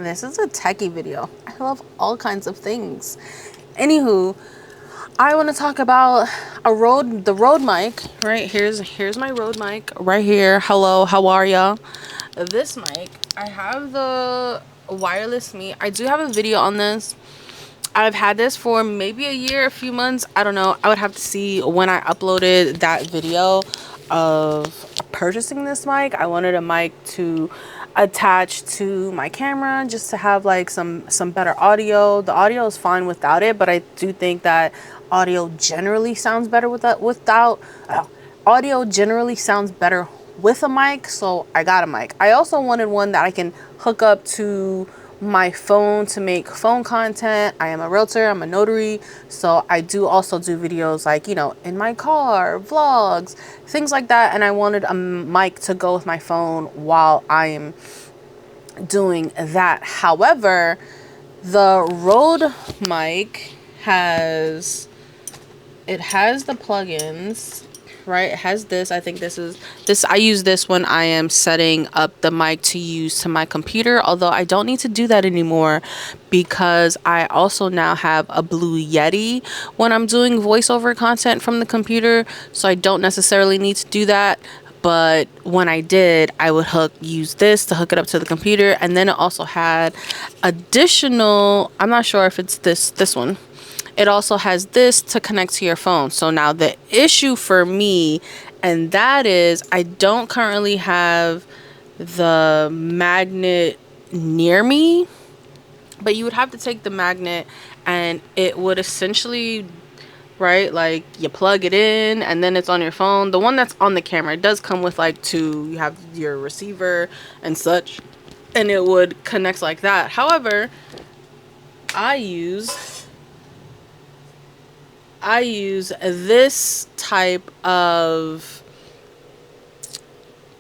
this is a techie video. I love all kinds of things. Anywho, I want to talk about the Rode mic. Right, here's my Rode mic right here. Hello, how are ya? This mic, I have the wireless me. I do have a video on this. I've had this for maybe a year, a few months. I don't know. I would have to see when I uploaded that video of purchasing this mic. I wanted a mic to attach to my camera just to have like some better audio. The audio is fine without it, but I do think that audio generally sounds better audio generally sounds better with a mic, so I got a mic. I also wanted one that I can hook up to my phone to make phone content. I am a realtor, I'm a notary, so I do also do videos like, you know, in my car, vlogs, things like that, and I wanted a mic to go with my phone while I am doing that. However, the Rode mic has the plugins, right? It has this. I think this I use this when I am setting up the mic to use to my computer, although I don't need to do that anymore because I also now have a Blue Yeti when I'm doing voiceover content from the computer, so I don't necessarily need to do that. But when I did, I would use this to hook it up to the computer, and then it also had additional, I'm not sure if it's this one. It also has this to connect to your phone. So now the issue for me, and that is I don't currently have the magnet near me, but you would have to take the magnet and it would essentially, right, like you plug it in and then it's on your phone. The one that's on the camera, it does come with like you have your receiver and such, and it would connect like that. However, I use this type of,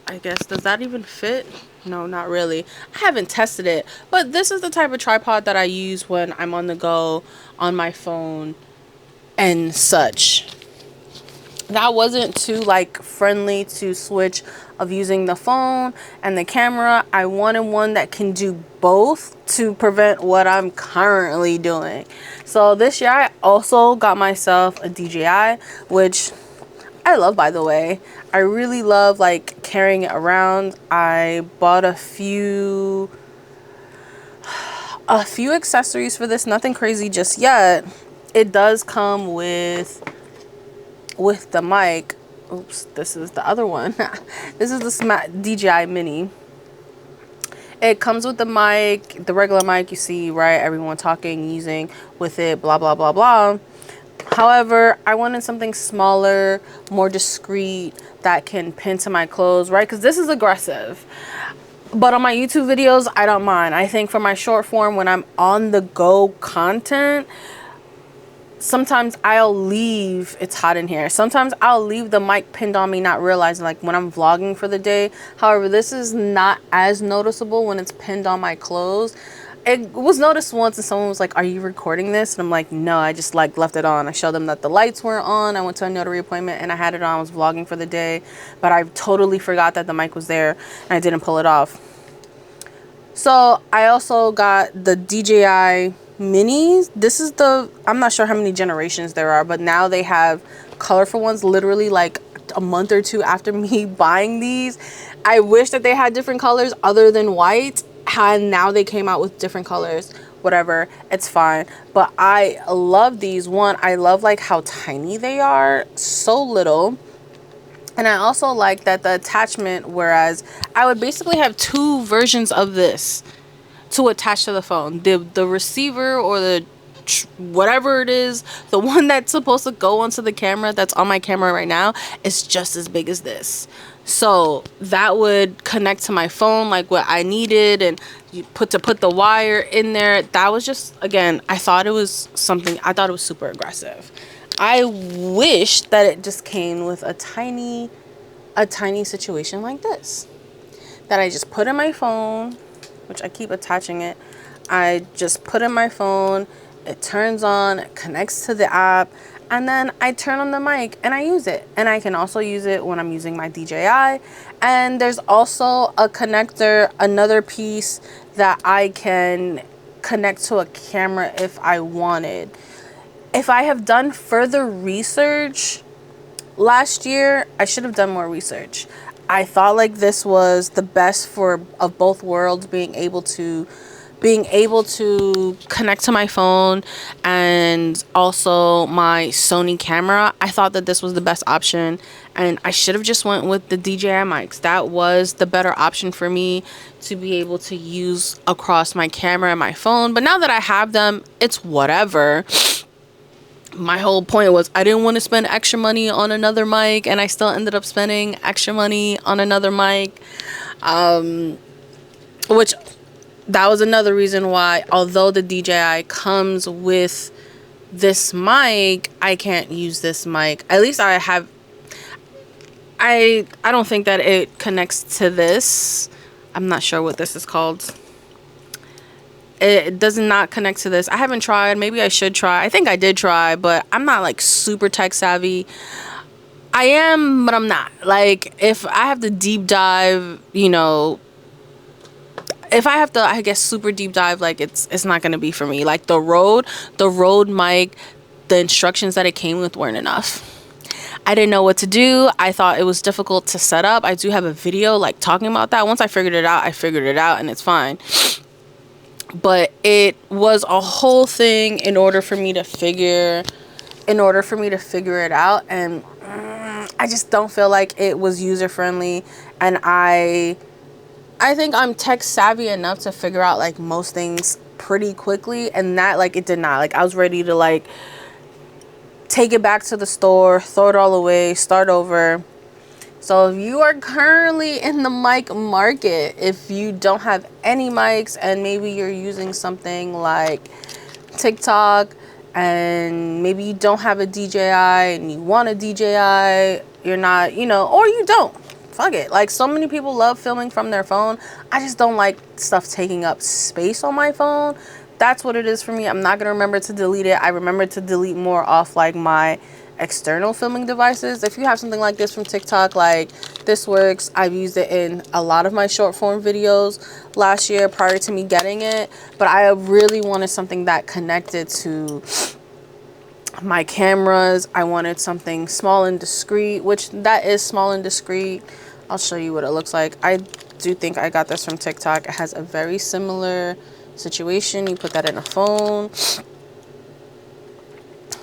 I guess, does that even fit? No, not really. I haven't tested it, but this is the type of tripod that I use when I'm on the go on my phone and such. That wasn't too like friendly to switch of using the phone and the camera. I wanted one that can do both to prevent what I'm currently doing. So this year I also got myself a DJI, which I love, by the way. I really love like carrying it around. I bought a few accessories for this, nothing crazy just yet. It does come with the mic. Oops, this is the other one. This is the DJI Mini. It comes with the mic, the regular mic you see, right? Everyone talking, using with it, blah, blah, blah, blah. However, I wanted something smaller, more discreet, that can pin to my clothes, right? Because this is aggressive. But on my YouTube videos, I don't mind. I think for my short form, when I'm on the go content, sometimes I'll leave, it's hot in here, sometimes I'll leave the mic pinned on me, not realizing, like when I'm vlogging for the day. However, this is not as noticeable when it's pinned on my clothes. It was noticed once and someone was like, "Are you recording this?" And I'm like, "No, I just like left it on." I showed them that the lights weren't on. I went to a notary appointment and I had it on. I was vlogging for the day, but I totally forgot that the mic was there and I didn't pull it off. So I also got the DJI Minis. This is I'm not sure how many generations there are, but now they have colorful ones. Literally like a month or two after me buying these, I wish that they had different colors other than white, and now they came out with different colors. Whatever, it's fine, but I love these. One, I love like how tiny they are, so little. And I also like that the attachment, whereas I would basically have two versions of this to attach to the phone. The receiver, or the whatever it is, the one that's supposed to go onto the camera that's on my camera right now, is just as big as this. So that would connect to my phone like what I needed, and you put the wire in there. That was just, again, I thought it was super aggressive. I wish that it just came with a tiny situation like this that I just put in my phone, which I keep attaching it. I just put in my phone, it turns on, it connects to the app, and then I turn on the mic and I use it. And I can also use it when I'm using my DJI. And there's also a connector, another piece that I can connect to a camera if I wanted. If I have done further research last year, I should have done more research. I thought like this was the best of both worlds, being able to connect to my phone and also my Sony camera. I thought that this was the best option, and I should have just went with the DJI mics. That was the better option for me to be able to use across my camera and my phone. But now that I have them, it's whatever. My whole point was I didn't want to spend extra money on another mic, and I still ended up spending extra money on another mic, which that was another reason why, although the DJI comes with this mic, I can't use this mic. At least I don't think that it connects to this. I'm not sure what this is called. It does not connect to this. I haven't tried. Maybe I should try. I think I did try, but I'm not like super tech savvy. I am, but I'm not. Like, if I have to deep dive, if I have to, I guess, super deep dive, like, it's not going to be for me. Like, the Rode mic, the instructions that it came with weren't enough. I didn't know what to do. I thought it was difficult to set up. I do have a video, like, talking about that. Once I figured it out, and it's fine. But it was a whole thing in order for me to figure it out, and I just don't feel like it was user friendly. And I think I'm tech savvy enough to figure out like most things pretty quickly, and that, like, it did not. Like, I was ready to like take it back to the store, throw it all away, start over. So if you are currently in the mic market, if you don't have any mics and maybe you're using something like TikTok and maybe you don't have a DJI and you want a DJI, you're not, or you don't. Fuck it. Like, so many people love filming from their phone. I just don't like stuff taking up space on my phone. That's what it is for me. I'm not going to remember to delete it. I remember to delete more off like my external filming devices. If you have something like this from TikTok, like, this works. I've used it in a lot of my short form videos last year prior to me getting it, but I really wanted something that connected to my cameras. I wanted something small and discreet, which that is small and discreet. I'll show you what it looks like. I do think I got this from TikTok. It has a very similar situation. You put that in a phone.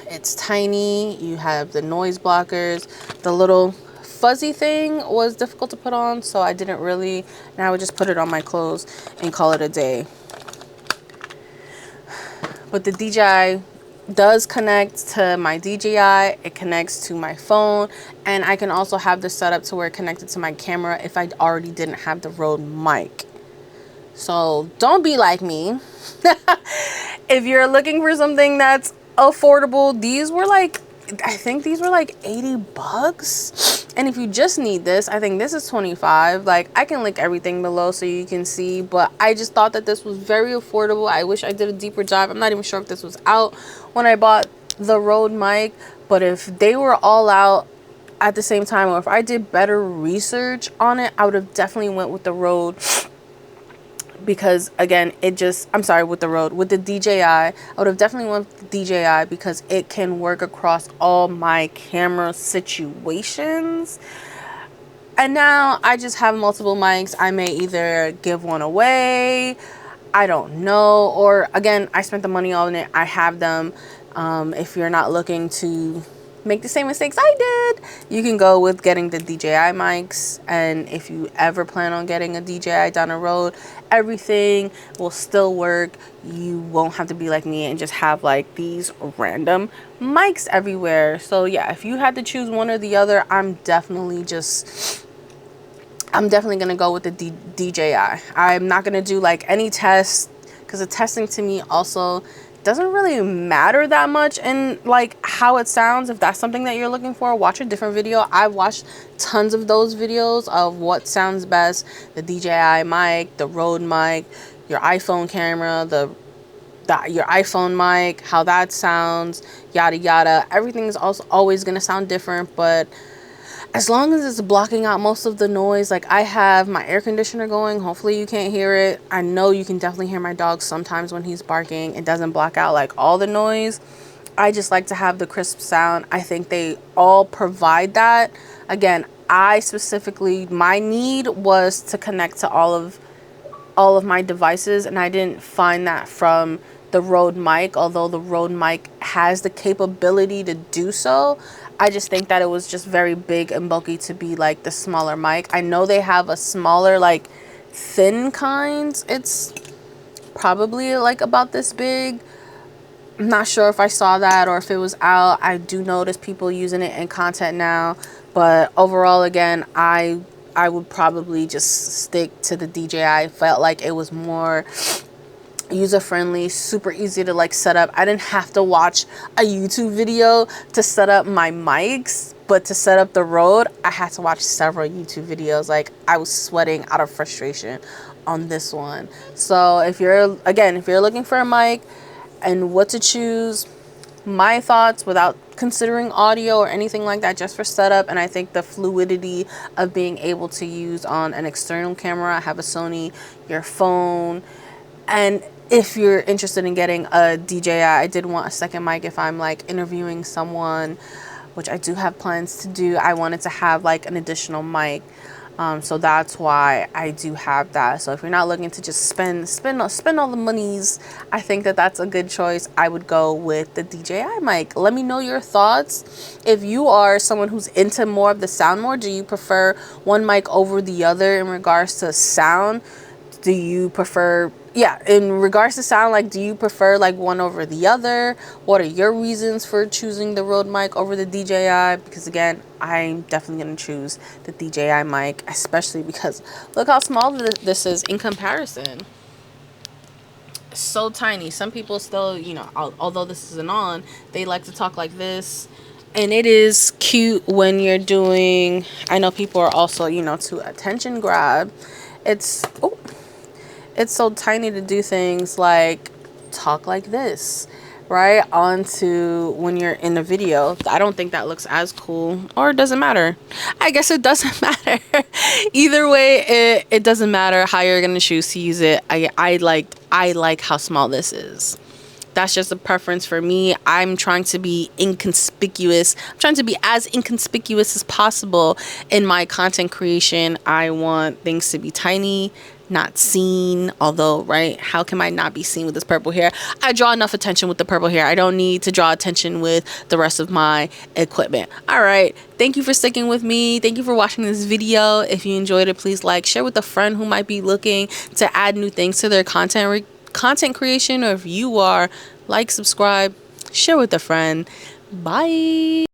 It's tiny. You have the noise blockers. The little fuzzy thing was difficult to put on, so I didn't really. Now I would just put it on my clothes and call it a day. But the DJI does connect to my DJI. It connects to my phone, and I can also have this set up to where it connected to my camera if I already didn't have the Rode mic. So don't be like me. If you're looking for something that's affordable, I think these were like $80. And if you just need this, I think this is $25. Like, I can link everything below so you can see, but I just thought that this was very affordable. I wish I did a deeper dive. I'm not even sure if this was out when I bought the Rode mic, but if they were all out at the same time, or if I did better research on it, I would have definitely went with the Rode. Because again, with the DJI, I would have definitely went with the DJI because it can work across all my camera situations. And now I just have multiple mics. I may either give one away, I don't know, or again, I spent the money on it. I have them. If you're not looking to make the same mistakes I did, you can go with getting the DJI mics. And if you ever plan on getting a DJI down the road, everything will still work. You won't have to be like me and just have like these random mics everywhere. So yeah, if you had to choose one or the other, I'm definitely gonna go with the DJI. I'm not gonna do like any tests, because the testing to me also doesn't really matter that much in like how it sounds. If that's something that you're looking for, watch a different video. I've watched tons of those videos of what sounds best: the DJI mic, the Rode mic, your iPhone camera, your iPhone mic, how that sounds, yada yada. Everything's also always gonna sound different, but as long as it's blocking out most of the noise. Like, I have my air conditioner going. Hopefully you can't hear it. I know you can definitely hear my dog sometimes when he's barking. It doesn't block out like all the noise. I just like to have the crisp sound. I think they all provide that. Again, I specifically, my need was to connect to all of my devices, and I didn't find that from the Rode mic, although the Rode mic has the capability to do so. I just think that it was just very big and bulky to be like the smaller mic. I know they have a smaller, like thin kind. It's probably like about this big. I'm not sure if I saw that or if it was out. I do notice people using it in content now, but overall, again, I would probably just stick to the DJI. Felt like it was more user-friendly, super easy to like set up. I didn't have to watch a YouTube video to set up my mics, but to set up the Rode, I had to watch several YouTube videos. Like, I was sweating out of frustration on this one. So if you're looking for a mic and what to choose, my thoughts without considering audio or anything like that, just for setup, and I think the fluidity of being able to use on an external camera. I have a Sony, your phone, and if you're interested in getting a DJI, I did want a second mic if I'm like interviewing someone, which I do have plans to do. I wanted to have like an additional mic. So that's why I do have that. So if you're not looking to just spend all the monies, I think that that's a good choice. I would go with the DJI mic. Let me know your thoughts. If you are someone who's into more of the sound more, do you prefer one mic over the other in regards to sound? Do you prefer, in regards to sound, like, do you prefer like one over the other? What are your reasons for choosing the Rode mic over the DJI? Because again, I'm definitely going to choose the DJI mic, especially because look how small this is in comparison. It's so tiny. Some people still, although this isn't on, they like to talk like this. And it is cute when you're doing, I know people are also, to attention grab. It's so tiny to do things like talk like this, right? Onto when you're in a video. I don't think that looks as cool, or it doesn't matter. I guess it doesn't matter. Either way, it doesn't matter how you're gonna choose to use it. I like how small this is. That's just a preference for me. I'm trying to be inconspicuous. I'm trying to be as inconspicuous as possible in my content creation. I want things to be tiny, not seen. Although, right, how can I not be seen with this purple hair? I draw enough attention with the purple hair. I don't need to draw attention with the rest of my equipment. All right, thank you for sticking with me. Thank you for watching this video. If you enjoyed it, please like, share with a friend who might be looking to add new things to their content creation, or if you are, like, subscribe, share with a friend. Bye.